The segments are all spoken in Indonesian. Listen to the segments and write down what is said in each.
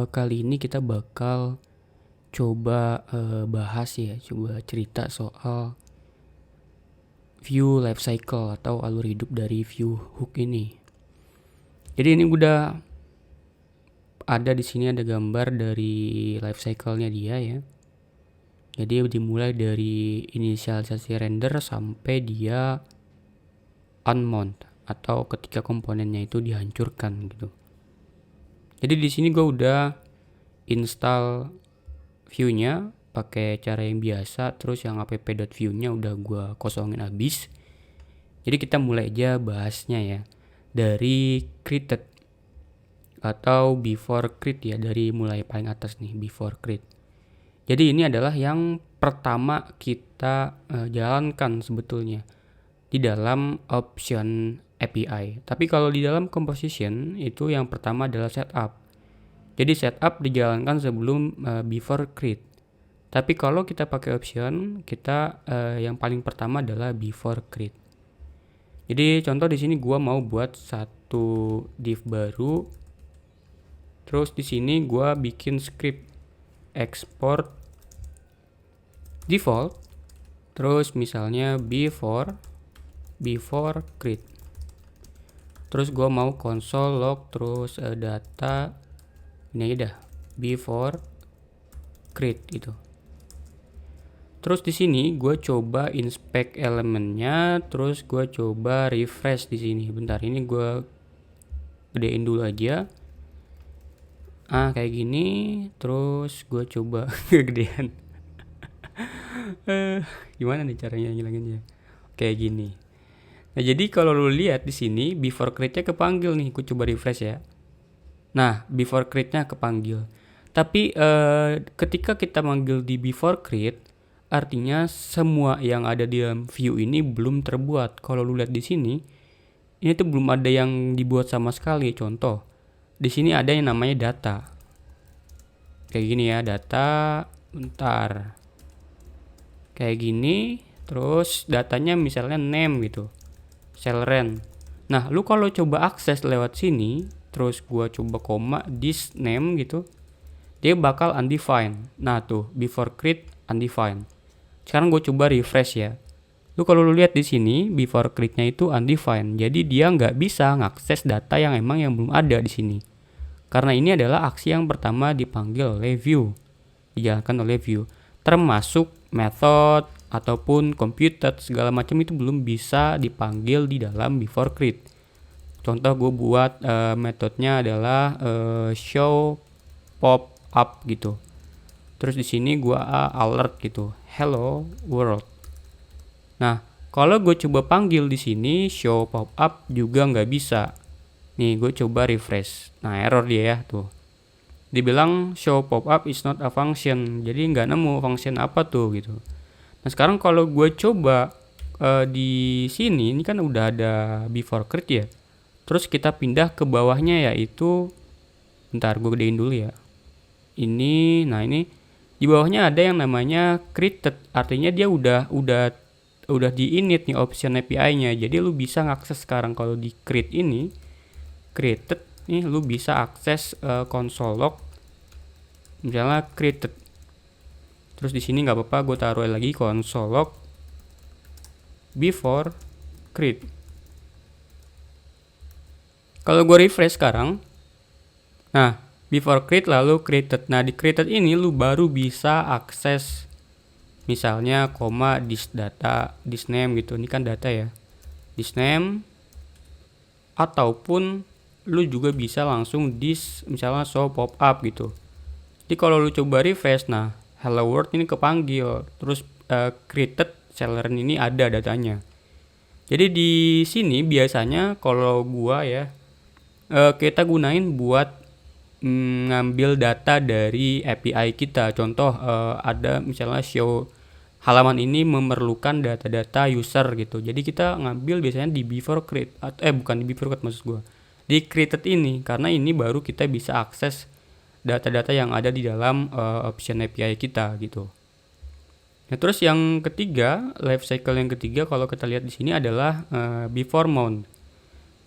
Kali ini kita bakal coba bahas ya, coba cerita soal view life cycle atau alur hidup dari view hook ini. Jadi ini udah ada di sini, ada gambar dari life cycle-nya dia ya. Jadi dimulai dari inisialisasi render sampai dia unmount atau ketika komponennya itu dihancurkan gitu. Jadi di sini gue udah install view-nya pakai cara yang biasa, terus yang app.view-nya udah gue kosongin habis. Jadi kita mulai aja bahasnya ya. Dari created atau before create ya, dari mulai paling atas nih, before create. Jadi ini adalah yang pertama kita jalankan sebetulnya di dalam option API. Tapi kalau di dalam composition itu yang pertama adalah setup. Jadi setup dijalankan sebelum before create. Tapi kalau kita pakai option, kita yang paling pertama adalah before create. Jadi contoh di sini gua mau buat satu div baru. Terus di sini gua bikin script export default. Terus misalnya before create. Terus gua mau console log terus data ini aja dah, before create gitu. Terus di sini gue coba inspect elemennya, terus gue coba refresh di sini. Bentar, ini gue gedein dulu aja. Kayak gini, terus gue coba kegedean. Gimana nih caranya ngilanginnya? Kayak gini. Nah, jadi kalau lu lihat di sini before create-nya kepanggil nih. Gue coba refresh ya. Nah, before create-nya kepanggil. Tapi ketika kita manggil di before create, artinya semua yang ada di dalam view ini belum terbuat. Kalau lu lihat di sini, ini tuh belum ada yang dibuat sama sekali. Contoh, di sini ada yang namanya data. Kayak gini ya, data. Bentar. Kayak gini, terus datanya misalnya name gitu. Cell rent. Nah, lu kalau coba akses lewat sini, terus gua coba koma this name gitu, dia bakal undefined. Nah tuh, before create undefined. Sekarang gue coba refresh ya. Lu kalau lu lihat di sini before create-nya itu undefined. Jadi dia nggak bisa ngakses data yang belum ada di sini. Karena ini adalah aksi yang pertama dipanggil oleh view, dijalankan oleh view. Termasuk method ataupun computed segala macam itu belum bisa dipanggil di dalam before create. Contoh gue buat metodenya adalah show pop up gitu. Terus di sini gue alert gitu, hello world. Nah, kalau gue coba panggil di sini show pop up juga nggak bisa. Nih, gue coba refresh. Nah, error dia ya tuh. Dibilang show pop up is not a function. Jadi nggak nemu function apa tuh gitu. Nah, sekarang kalau gue coba di sini, ini kan udah ada before create ya. Terus kita pindah ke bawahnya yaitu, bentar gue gedein dulu ya. Ini, nah ini di bawahnya ada yang namanya created. Artinya dia udah di init nih option API-nya. Jadi lu bisa ngakses sekarang kalau di create ini, created nih lu bisa akses console log. Misalnya created. Terus di sini nggak apa-apa, gue taruh lagi console log before create. Kalau gue refresh sekarang, nah before create lalu created. Nah di created ini lu baru bisa akses misalnya koma this data, this name gitu. Ini kan data ya, this name. Ataupun lu juga bisa langsung this misalnya show pop up gitu. Jadi kalau lu coba refresh, nah hello world ini kepanggil, terus created seller ini ada datanya. Jadi di sini biasanya kalau gua ya kita gunain buat ngambil data dari API kita. Contoh ada misalnya show halaman ini memerlukan data-data user gitu. Jadi kita ngambil biasanya di before create bukan di before create maksud gua. Di created ini, karena ini baru kita bisa akses data-data yang ada di dalam option API kita gitu. Nah, terus yang ketiga, life cycle yang ketiga kalau kita lihat di sini adalah before mount.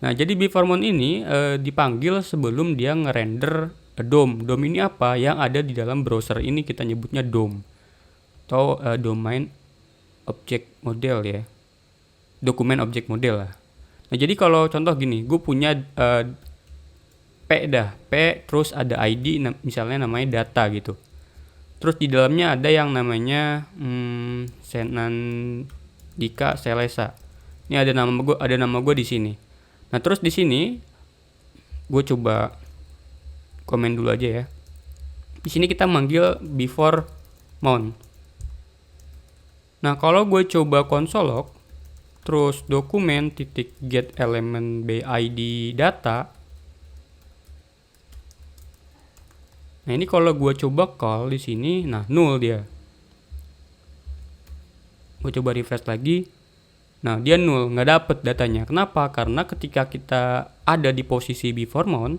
Nah, jadi before mount ini dipanggil sebelum dia ngerender DOM. DOM ini apa? Yang ada di dalam browser ini kita nyebutnya DOM atau domain object model ya, dokumen object model lah. Nah jadi kalau contoh gini, gue punya P terus ada ID misalnya namanya data gitu. Terus di dalamnya ada yang namanya Senandika Selesa. Ini ada nama gue di sini. Nah terus di sini gue coba komen dulu aja ya. Di sini kita manggil before mount. Nah kalau gue coba console log, terus dokumen titik get element BID data. Nah ini kalau gue coba call di sini, nah null dia. Gue coba refresh lagi, nah dia null, nggak dapet datanya. Kenapa? Karena ketika kita ada di posisi before mount,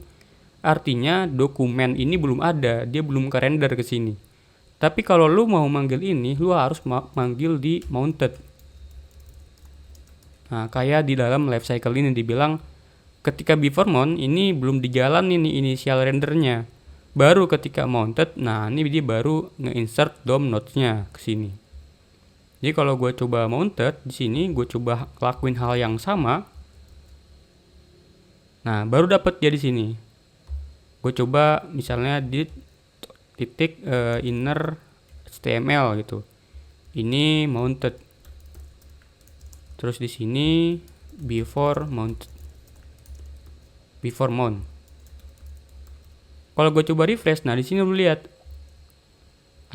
artinya dokumen ini belum ada, dia belum ke render ke sini. Tapi kalau lu mau manggil ini, lu harus manggil di mounted. Nah kayak di dalam life cycle ini dibilang, ketika before mount ini belum dijalanin nih initial rendernya. Baru ketika mounted, nah ini dia baru nge-insert DOM nodes-nya ke sini. Jadi kalau gue coba mounted di sini, gue coba lakuin hal yang sama. Nah, baru dapat dia di sini. Gue coba misalnya di titik inner HTML gitu. Ini mounted. Terus di sini before mount. Kalau gue coba refresh, nah di sini lu lihat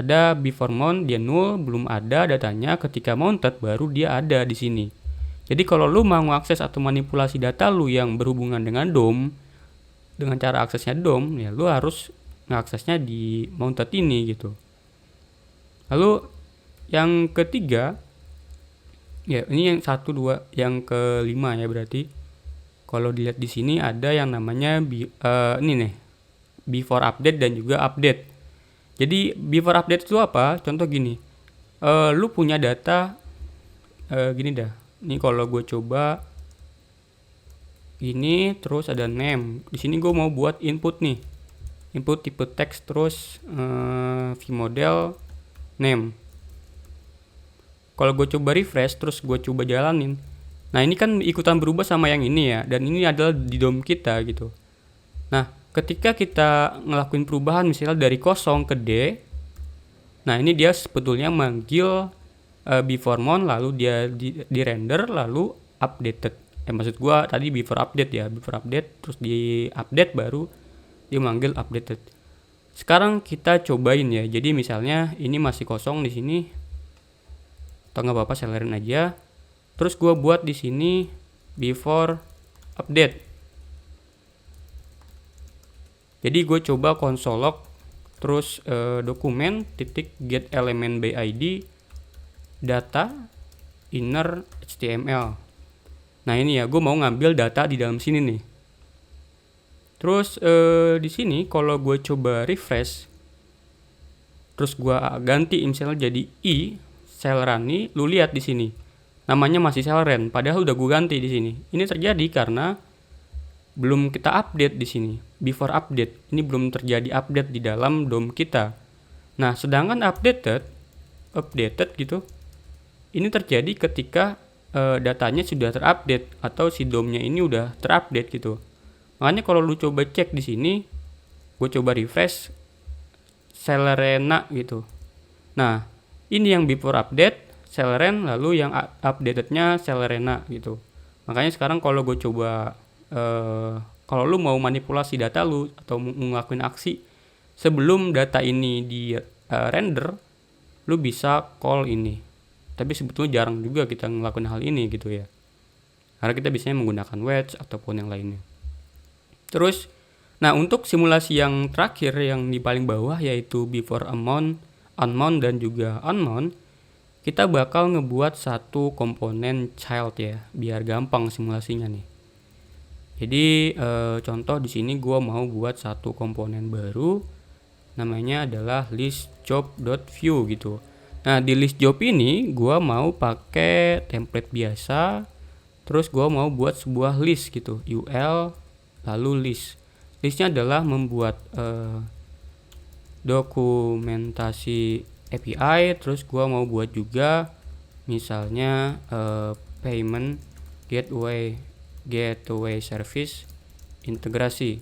ada before mount dia null, belum ada datanya. Ketika mounted baru dia ada di sini. Jadi kalau lu mau mengakses atau manipulasi data lu yang berhubungan dengan DOM, dengan cara aksesnya DOM, ya lu harus ngaksesnya di mounted ini gitu. Lalu yang ketiga, ya ini yang 1, 2, yang kelima ya berarti. Kalau dilihat di sini ada yang namanya ini nih, before update dan juga update. Jadi before update itu apa? Contoh gini, lu punya data gini dah. Ini kalau gue coba ini terus ada name. Di sini gue mau buat input nih, input tipe teks terus vModel name. Kalau gue coba refresh terus gue coba jalanin, nah ini kan ikutan berubah sama yang ini ya, dan ini adalah di DOM kita gitu. Nah ketika kita ngelakuin perubahan misalnya dari 0 ke D, nah ini dia sebetulnya manggil before mount, lalu dia di render, lalu updated. Maksud gua tadi before update ya, before update terus di update baru dia manggil updated. Sekarang kita cobain ya. Jadi misalnya ini masih kosong di sini, atau nggak apa-apa selerin aja. Terus gua buat di sini before update. Jadi gue coba console log terus dokumen titik get element BID data inner HTML. Nah ini ya, gue mau ngambil data di dalam sini nih. Terus di sini kalau gue coba refresh, terus gue ganti misalnya jadi i Selrani, lu lihat di sini namanya masih Selren, padahal udah gue ganti di sini. Ini terjadi karena belum kita update di sini. Before update, ini belum terjadi update di dalam DOM kita. Nah, sedangkan updated gitu, ini terjadi ketika datanya sudah terupdate atau si DOM-nya ini udah terupdate gitu. Makanya kalau lu coba cek di sini, gue coba refresh Selrena gitu. Nah, ini yang before update Selren, lalu yang updatednya Selrena gitu. Makanya sekarang kalau gue coba kalau lu mau manipulasi data lu atau ngelakuin aksi sebelum data ini di render, lu bisa call ini. Tapi sebetulnya jarang juga kita ngelakuin hal ini gitu ya, karena kita biasanya menggunakan wedge ataupun yang lainnya. Terus nah untuk simulasi yang terakhir yang di paling bawah yaitu before unmount dan juga unmount, kita bakal ngebuat satu komponen child ya, biar gampang simulasinya nih. Jadi contoh di sini gue mau buat satu komponen baru, namanya adalah list job.view gitu. Nah di list job ini gue mau pakai template biasa, terus gue mau buat sebuah list gitu, ul lalu list. listnya adalah membuat dokumentasi API, terus gua mau buat juga misalnya payment gateway service integrasi.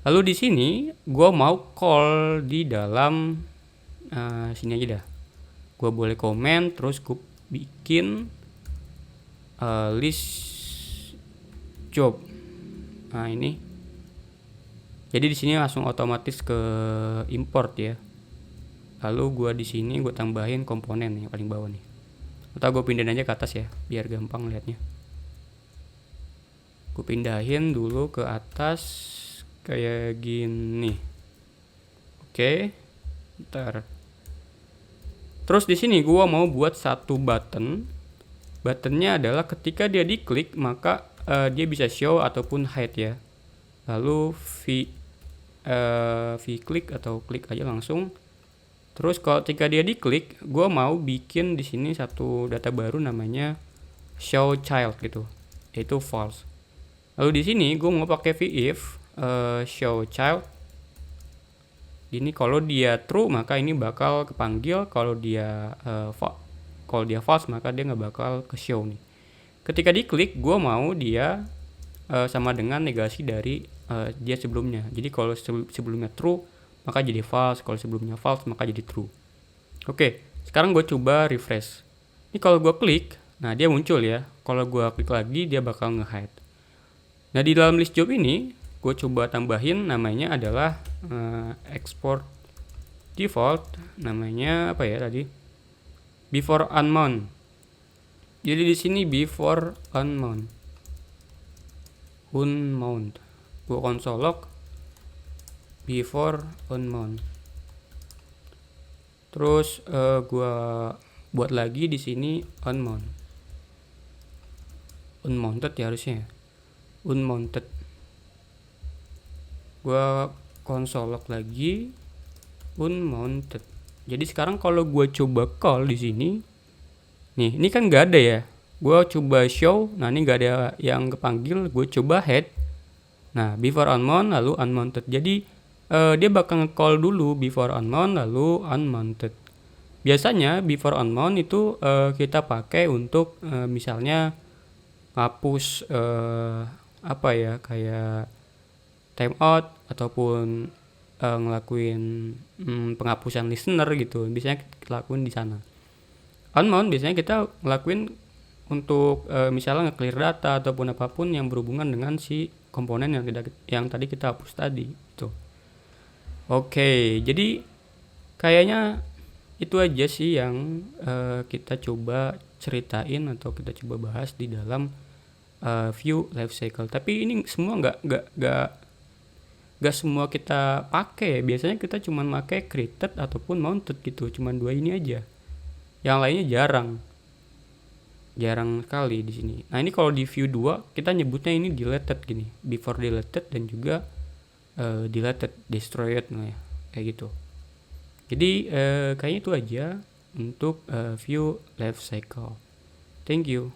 Lalu di sini gua mau call di dalam sini aja dah. Gua boleh komen, terus gua bikin list job. Nah, ini. Jadi di sini langsung otomatis ke import ya. Lalu gua di sini gua tambahin komponen yang paling bawah nih. Atau gua pindahin aja ke atas ya, biar gampang lihatnya. Gua pindahin dulu ke atas kayak gini. Oke. Ntar. Terus di sini gua mau buat satu button. Buttonnya adalah ketika dia diklik maka dia bisa show ataupun hide ya. Lalu v-click atau klik aja langsung. Terus kalau ketika dia diklik, gue mau bikin di sini satu data baru namanya show child gitu, yaitu false. Lalu di sini gue mau pakai if show child. Ini kalau dia true maka ini bakal kepanggil, kalau dia false maka dia nggak bakal ke show nih. Ketika diklik, gue mau dia sama dengan negasi dari dia sebelumnya. Jadi kalau sebelumnya true maka jadi false, kalau sebelumnya false maka jadi true. Oke, sekarang gue coba refresh. Ini kalau gue klik, nah dia muncul ya. Kalau gue klik lagi dia bakal nge-hide. Nah di dalam list job ini gue coba tambahin namanya adalah export default, namanya apa ya tadi, before unknown. Jadi di sini before unknown. Gue console log before unknown. Terus gue buat lagi di sini unmounted ya harusnya. Unmounted. Gue console log lagi unmounted. Jadi sekarang kalau gue coba call di sini, nih ini kan nggak ada ya. Gue coba show, nah ini nggak ada yang kepanggil. Gue coba head, nah before unknown lalu unmounted. Jadi dia bakal nge-call dulu before unknown lalu unmounted. Biasanya before unknown itu kita pakai untuk misalnya hapus apa ya, kayak timeout ataupun ngelakuin penghapusan listener gitu. Biasanya kita lakuin di sana. Unknown biasanya kita ngelakuin untuk misalnya nge-clear data ataupun apapun yang berhubungan dengan si komponen yang tadi kita hapus tadi gitu. Oke, jadi kayaknya itu aja sih yang kita coba ceritain atau kita coba bahas di dalam view lifecycle. Tapi ini semua nggak semua kita pakai. Biasanya kita cuma pakai created ataupun mounted gitu. Cuman dua ini aja. Yang lainnya jarang sekali di sini. Nah ini kalau di view 2 kita nyebutnya ini deleted gini, before deleted dan juga deleted, destroyed, nah ya, kayak gitu. Jadi kayaknya itu aja untuk view life cycle. Thank you.